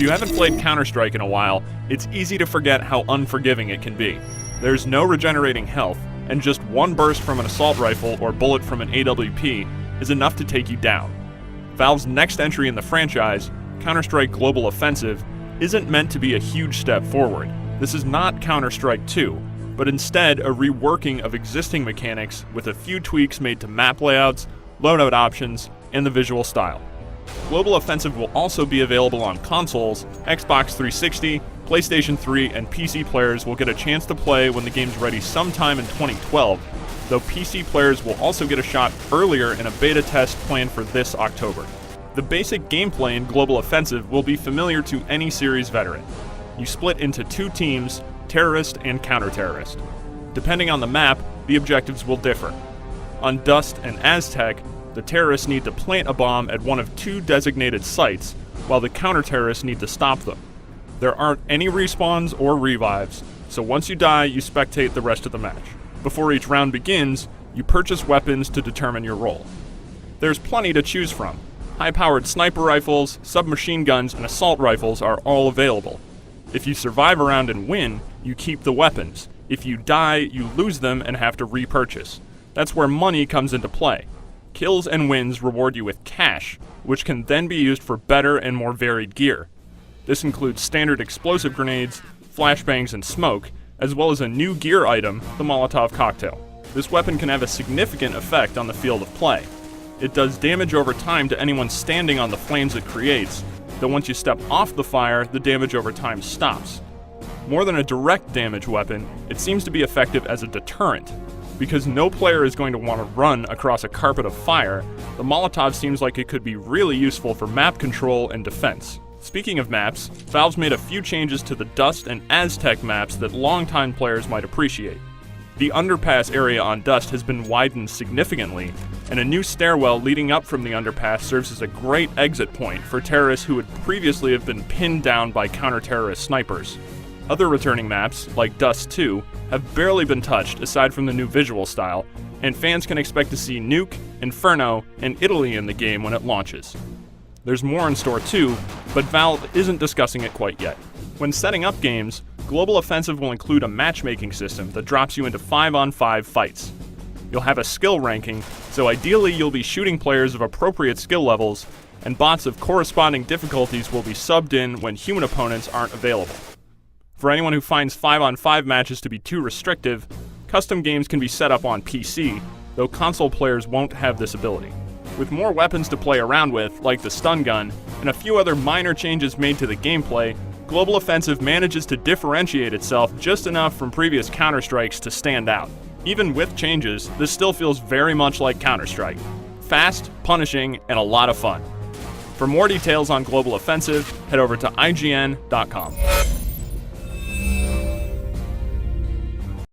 you haven't played Counter-Strike in a while, it's easy to forget how unforgiving it can be. There's no regenerating health, and just one burst from an assault rifle or bullet from an AWP is enough to take you down. Valve's next entry in the franchise, Counter-Strike Global Offensive, isn't meant to be a huge step forward. This is not Counter-Strike 2, but instead a reworking of existing mechanics with a few tweaks made to map layouts, loadout options, and the visual style. Global Offensive will also be available on consoles. Xbox 360, PlayStation 3, and PC players will get a chance to play when the game's ready sometime in 2012, though PC players will also get a shot earlier in a beta test planned for this October. The basic gameplay in Global Offensive will be familiar to any series veteran. You split into two teams, terrorist and counter-terrorist. Depending on the map, the objectives will differ. On Dust and Aztec, the terrorists need to plant a bomb at one of two designated sites, while the counter-terrorists need to stop them. There aren't any respawns or revives, so once you die, you spectate the rest of the match. Before each round begins, you purchase weapons to determine your role. There's plenty to choose from. High-powered sniper rifles, submachine guns, and assault rifles are all available. If you survive a round and win, you keep the weapons. If you die, you lose them and have to repurchase. That's where money comes into play. Kills and wins reward you with cash, which can then be used for better and more varied gear. This includes standard explosive grenades, flashbangs, and smoke, as well as a new gear item, the Molotov cocktail. This weapon can have a significant effect on the field of play. It does damage over time to anyone standing on the flames it creates, though once you step off the fire, the damage over time stops. More than a direct damage weapon, it seems to be effective as a deterrent. Because no player is going to want to run across a carpet of fire, the Molotov seems like it could be really useful for map control and defense. Speaking of maps, Valve's made a few changes to the Dust and Aztec maps that longtime players might appreciate. The underpass area on Dust has been widened significantly, and a new stairwell leading up from the underpass serves as a great exit point for terrorists who would previously have been pinned down by counter-terrorist snipers. Other returning maps, like Dust 2, have barely been touched aside from the new visual style, and fans can expect to see Nuke, Inferno, and Italy in the game when it launches. There's more in store too, but Valve isn't discussing it quite yet. When setting up games, Global Offensive will include a matchmaking system that drops you into 5-on-5 fights. You'll have a skill ranking, so ideally you'll be shooting players of appropriate skill levels, and bots of corresponding difficulties will be subbed in when human opponents aren't available. For anyone who finds 5-on-5 matches to be too restrictive, custom games can be set up on PC, though console players won't have this ability. With more weapons to play around with, like the stun gun, and a few other minor changes made to the gameplay, Global Offensive manages to differentiate itself just enough from previous Counter-Strikes to stand out. Even with changes, this still feels very much like Counter-Strike. Fast, punishing, and a lot of fun. For more details on Global Offensive, head over to IGN.com.